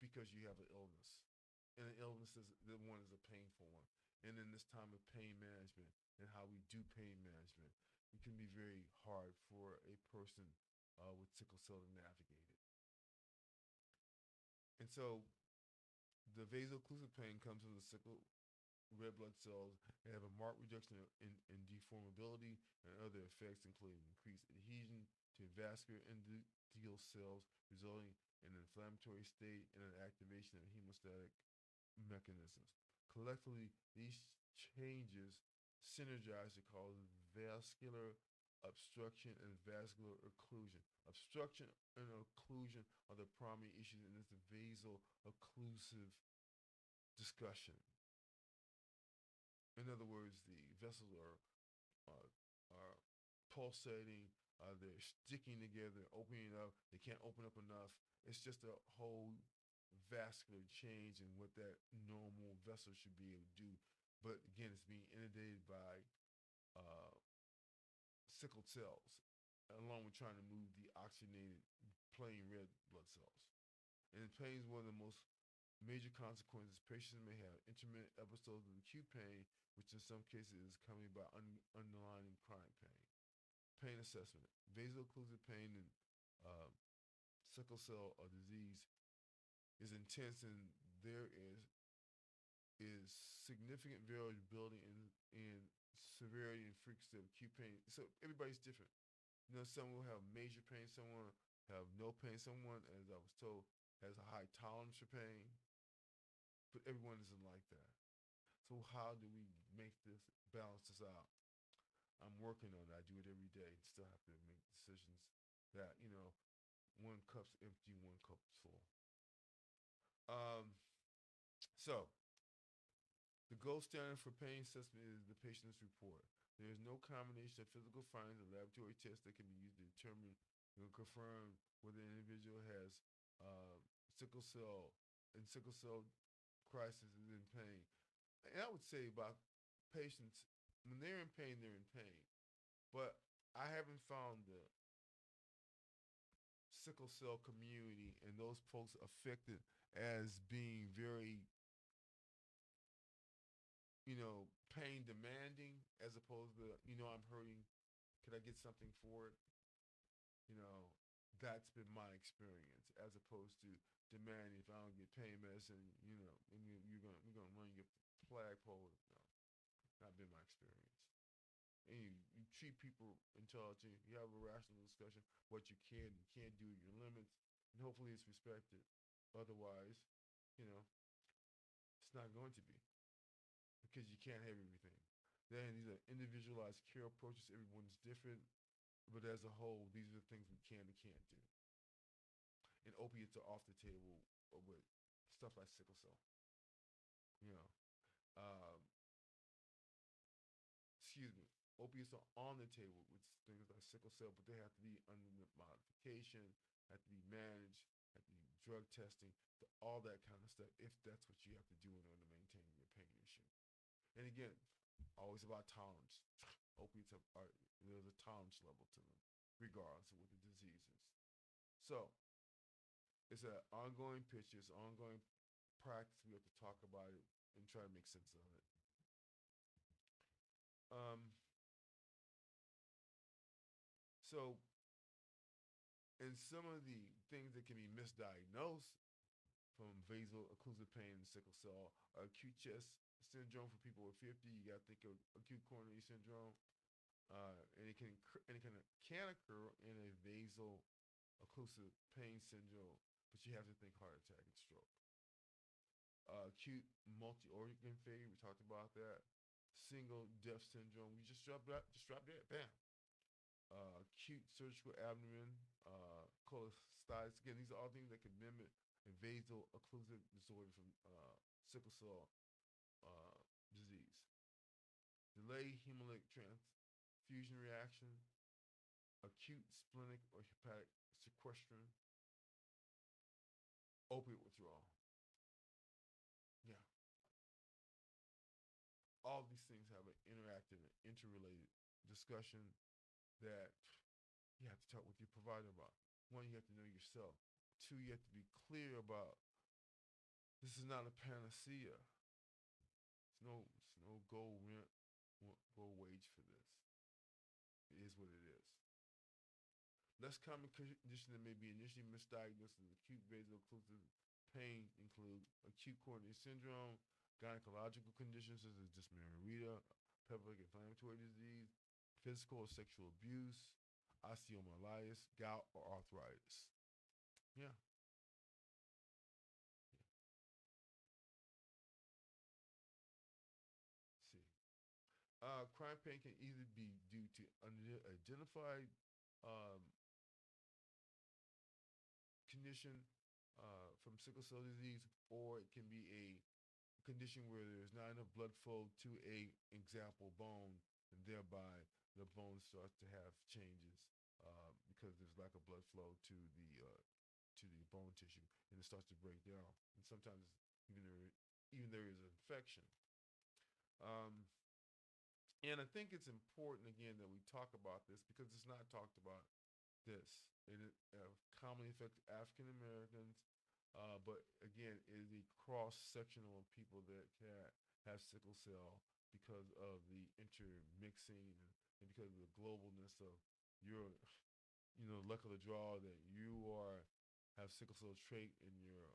because you have an illness. And an illness is the one is a painful one. And in this time of pain management and how we do pain management, can be very hard for a person with sickle cell to navigate it. And so the vaso-occlusive pain comes from the sickle red blood cells and have a marked reduction in deformability and other effects, including increased adhesion to vascular endothelial cells, resulting in an inflammatory state and an activation of hemostatic mechanisms. Collectively, these changes synergize to cause vascular obstruction and vascular occlusion. Obstruction and occlusion are the primary issues in this vaso-occlusive discussion. In other words, the vessels are pulsating, they're sticking together, opening up. They can't open up enough. It's just a whole vascular change in what that normal vessel should be able to do. But again, it's being inundated by uh, sickled cells, along with trying to move the oxygenated plain red blood cells. And pain is one of the most major consequences. Patients may have intermittent episodes of acute pain, which in some cases is coming by underlying chronic pain. Pain assessment. Vaso-occlusive pain in uh, sickle cell disease is intense, and there is significant variability in severity and frequency of acute pain. So everybody's different. You know, someone will have major pain, someone have no pain, someone, as I was told, has a high tolerance for pain, but everyone isn't like that. So how do we make this, balance this out? I'm working on it. I do it every day. Still have to make decisions that, you know, one cup's empty, one cup's full. So the gold standard for pain assessment is the patient's report. There is no combination of physical findings or laboratory tests that can be used to determine and confirm whether an individual has sickle cell crisis is in pain. And I would say about patients, when they're in pain, they're in pain. But I haven't found the sickle cell community and those folks affected as being very, you know, pain demanding, as opposed to, you know, I'm hurting, can I get something for it? You know, that's been my experience, as opposed to demanding, if I don't get pain medicine, you know, and we're gonna run you up the flagpole. No, not been my experience. And you treat people intelligently, you have a rational discussion, what you can and can't do, your limits, and hopefully it's respected. Otherwise, you know, it's not going to be, because you can't have everything. Then these are individualized care approaches, everyone's different, but as a whole, these are the things we can and can't do. And opiates are off the table with stuff like sickle cell. You know, um, excuse me, opiates are on the table with things like sickle cell, but they have to be under modification, have to be managed, have to be drug testing, all that kind of stuff, if that's what you have to do in order to maintain your pain issue. And again, always about tolerance. Opiates there's a tolerance level to them, regardless of what the disease is. So it's an ongoing picture, it's an ongoing practice. We have to talk about it and try to make sense of it. So in some of the things that can be misdiagnosed from vaso-occlusive pain and sickle cell, acute chest syndrome for people over 50, you got to think of acute coronary syndrome, and it can occur in a vaso-occlusive pain syndrome, but you have to think heart attack and stroke. Acute multi-organ failure, we talked about that. Single death syndrome, we just dropped dead, bam. Acute surgical abdomen, cholestasis. Again, these are all things that can mimic a vaso-occlusive disorder from sickle cell disease. Delayed hemolytic transfusion reaction, acute splenic or hepatic sequestration, opiate withdrawal. Yeah. All these things have an interactive and interrelated discussion that you have to talk with your provider about. One, you have to know yourself. Two, you have to be clear about this is not a panacea. It's no gold wage for this. It is what it is. Less common conditions that may be initially misdiagnosed as acute vaso-occlusive pain include acute coronary syndrome, gynecological conditions such as dysmenorrhea, pelvic inflammatory disease, physical or sexual abuse, osteomyelitis, gout, or arthritis. Yeah. See. Chronic pain can either be due to unidentified um, condition from sickle cell disease, or it can be a condition where there's not enough blood flow to a example bone, and thereby the bone starts to have changes because there's lack of blood flow to the bone tissue, and it starts to break down. And sometimes even there is an infection. Um, and I think it's important again that we talk about this because it's not talked about this. And it commonly affects African Americans, but again, it is a cross sectional of people that have sickle cell because of the intermixing and because of the globalness of your, luck of the draw that you have sickle cell trait and your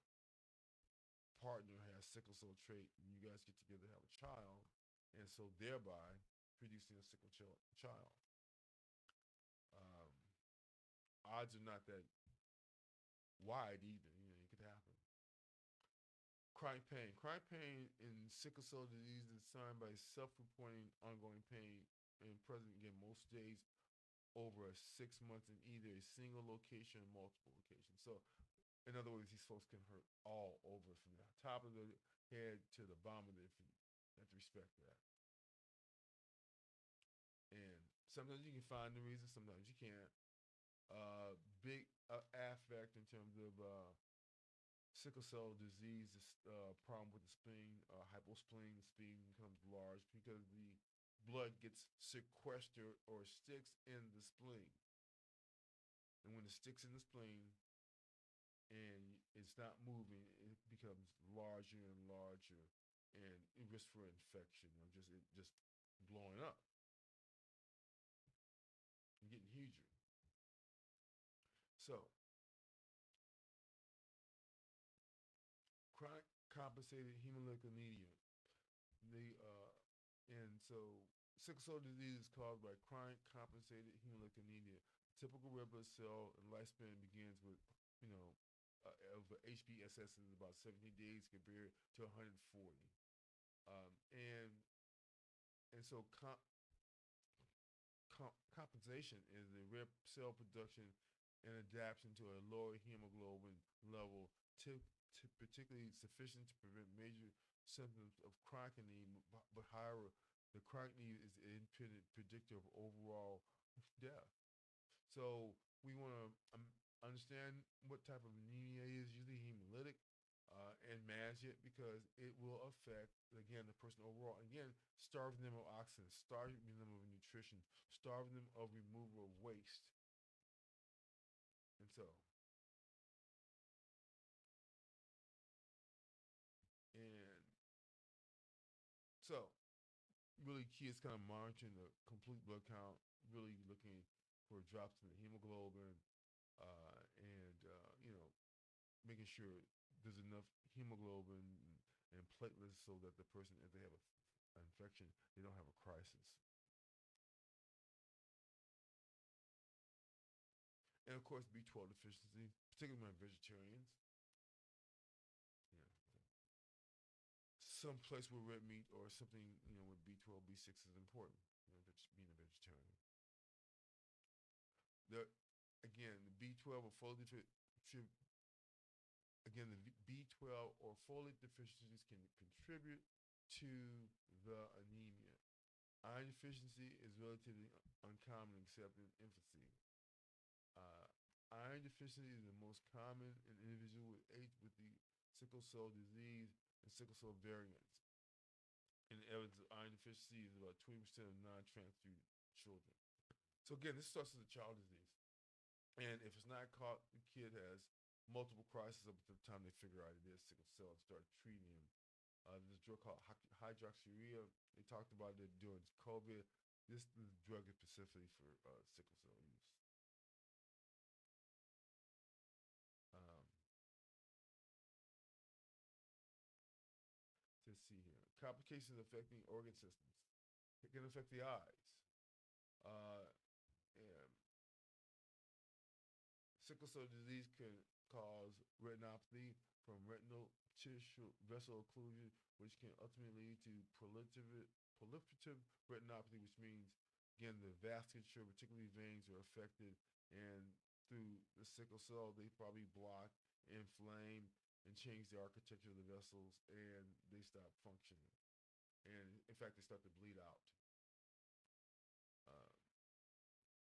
partner has sickle cell trait, and you guys get together to have a child, and so thereby producing a sickle cell child. Um, Odds are not that wide either. It could happen. Chronic pain. Chronic pain in sickle cell disease is defined by self-reporting ongoing pain and present again most days over 6 months in either a single location or multiple locations. So, in other words, these folks can hurt all over from the top of the head to the bottom of their feet. You have to respect that. And sometimes you can find the reason, sometimes you can't. Big affect in terms of sickle cell disease is problem with the spleen, hypospleen. The spleen becomes large because the blood gets sequestered or sticks in the spleen. And when it sticks in the spleen and it's not moving, it becomes larger and larger, and it risks for infection or just blowing up and getting huger. So, chronic compensated hemolytic anemia. And so sickle cell disease is caused by chronic compensated hemolytic anemia. Typical red blood cell and lifespan begins with, of HBSS is about 17 days compared to 140. Um, and and so compensation is the red cell production and adaptation to a lower hemoglobin level, particularly sufficient to prevent major symptoms of chronic anemia, but higher, the chronic anemia is an independent predictor of overall death. So we want to understand what type of anemia is, usually hemolytic, and manage it because it will affect, again, the person overall. Again, starving them of oxygen, starving them of nutrition, starving them of removal of waste. And and so really key is kind of monitoring the complete blood count, really looking for drops in the hemoglobin, and making sure there's enough hemoglobin and platelets so that the person, if they have an infection, they don't have a crisis. And of course, B12 deficiency, particularly among vegetarians. Yeah, some place with red meat or something, with B12, B6 is important. Being a vegetarian. The again, the B12 or folate again, the B12 or folate deficiencies can contribute to the anemia. Iron deficiency is relatively uncommon except in infancy. Uh, Iron deficiency is the most common in individuals with the sickle cell disease and sickle cell variants. And the evidence of iron deficiency is about 20% of non-transfused children. So again, this starts as a child disease. And if it's not caught, the kid has multiple crises up to the time they figure out it is sickle cell and start treating him. There's a drug called hydroxyurea. They talked about it during COVID. This drug is specifically for sickle cell use. Um, let's see here. Complications affecting organ systems. It can affect the eyes. Uh, and sickle cell disease can cause retinopathy from retinal tissue vessel occlusion, which can ultimately lead to proliferative retinopathy, which means, again, the vasculature, particularly veins, are affected, and through the sickle cell, they probably block, inflame, and change the architecture of the vessels, and they stop functioning. And in fact, they start to bleed out. Uh,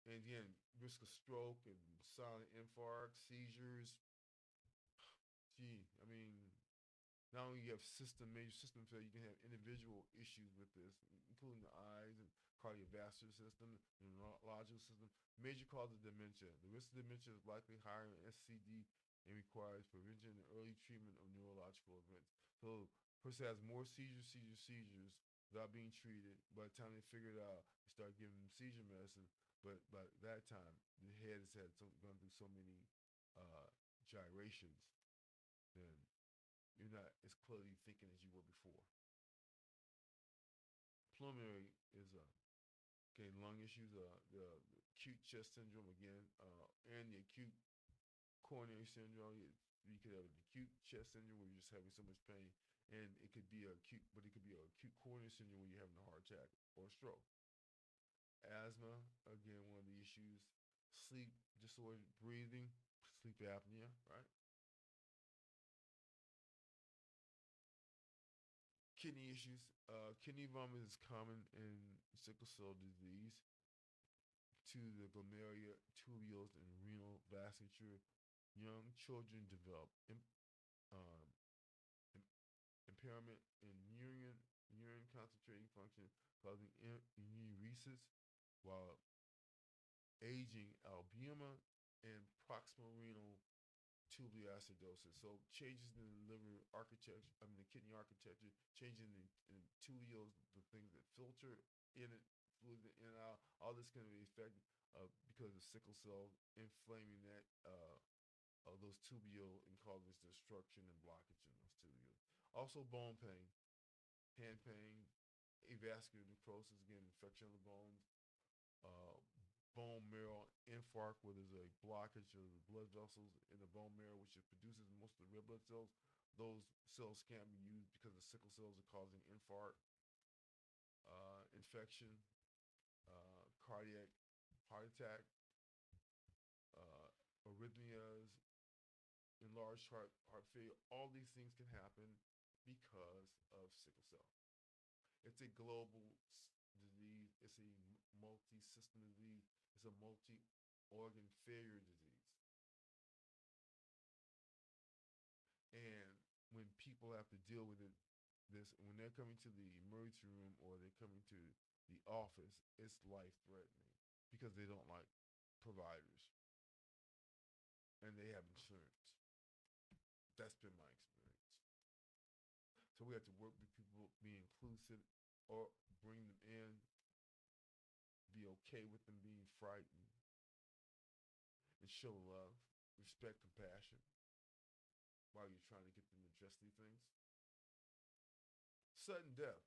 and again, risk of stroke and silent infarct, seizures. Gee, I mean, not only you have major system failure, you can have individual issues with this, including the eyes and cardiovascular system, neurological system. Major cause of dementia. The risk of dementia is likely higher in SCD and requires prevention and early treatment of neurological events. So, person has more seizures without being treated. By the time they figure it out, they start giving them seizure medicine. But by that time, the head has gone through so many uh, gyrations, then you're not as clearly thinking as you were before. Pulmonary is okay, lung issues, the acute chest syndrome again, and the acute coronary syndrome. You could have an acute chest syndrome where you're just having so much pain, and it could be acute, but it could be an acute coronary syndrome where you're having a heart attack or a stroke. Asthma, again, one of the issues. Sleep disorder, breathing, sleep apnea, right? Kidney issues. Kidney vomit is common in sickle cell disease to the glomerular tubules and renal vasculature. Young children develop um, impairment in urine concentrating function, causing enuresis, while aging albumin and proximal renal tubular acidosis. So changes in the liver architecture, the kidney architecture, changing in tubules, the things that filter in it, fluid in and out. All this can be affected because of sickle cell inflaming those tubule and causes destruction and blockage in those tubules. Also bone pain, hand pain, avascular necrosis, again, infection of the bones, uh, bone marrow infarct, where there's a blockage of the blood vessels in the bone marrow, which produces most of the red blood cells. Those cells can't be used because the sickle cells are causing infarct, infection, cardiac heart attack, arrhythmias, enlarged heart failure. All these things can happen because of sickle cell. It's a global disease. It's a multi-system disease. It's a multi-organ failure disease. And when people have to deal with when they're coming to the emergency room or they're coming to the office, it's life-threatening because they don't like providers and they have insurance. That's been my experience. So we have to work with people, be inclusive, or bring them in, be okay with them being frightened, and show love, respect, compassion while you're trying to get them to address these things. Sudden death.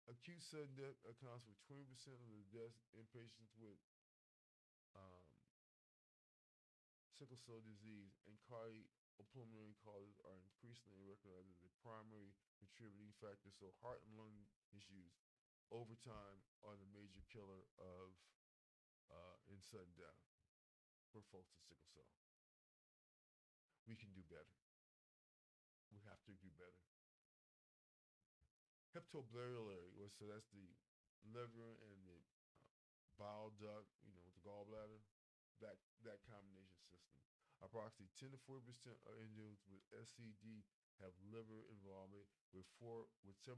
Acute sudden death accounts for 20% of the deaths in patients with um, sickle cell disease, and cardiopulmonary causes are increasingly recognized as the primary contributing factor. So heart and lung issues over time are the major killer of in sudden death for folks with sickle cell. We can do better. We have to do better. Hepatobiliary, so that's the liver and the bile duct, with the gallbladder, that combination system. Approximately 10 to 40% of individuals with SCD have liver involvement with 7%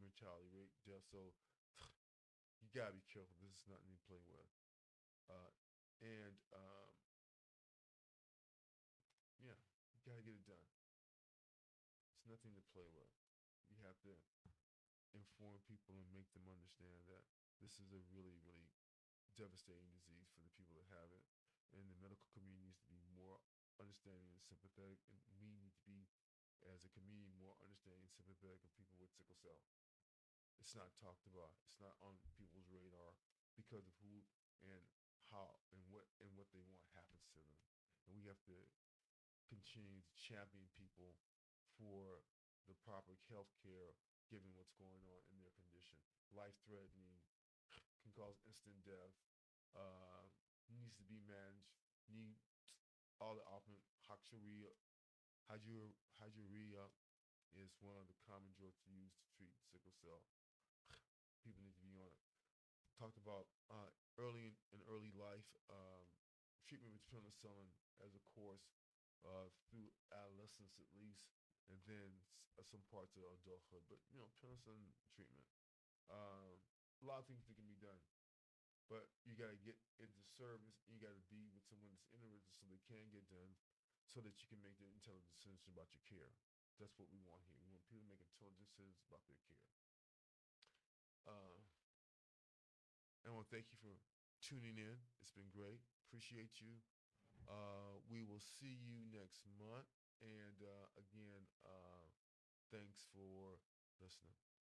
mortality rate death. So you gotta be careful. This is nothing to play with. And yeah, you gotta get it done. It's nothing to play with. You have to inform people and make them understand that This is a really, really devastating disease for the people that have it. And the medical community needs to be more understanding and sympathetic. And we need to be, as a community, more understanding and sympathetic of people with sickle cell. It's not talked about. It's not on people's radar because of who and how and what they want happens to them. And we have to continue to champion people for the proper health care given what's going on in their condition. Life threatening, can cause instant death, uh, needs to be managed, need all the option. Hydruria is one of the common drugs used to treat sickle cell. People need to be on it. Talked about early life treatment with penicillin as a course through adolescence at least, and then some parts of adulthood. But penicillin treatment. Um, a lot of things that can be done, but you got to get into service. And you got to be with someone that's interested so they can get done, so that you can make the intelligent decision about your care. That's what we want here. We want people to make intelligent decisions about their care. Uh, I want to thank you for tuning in. It's been great. Appreciate you. We will see you next month. And again, thanks for listening.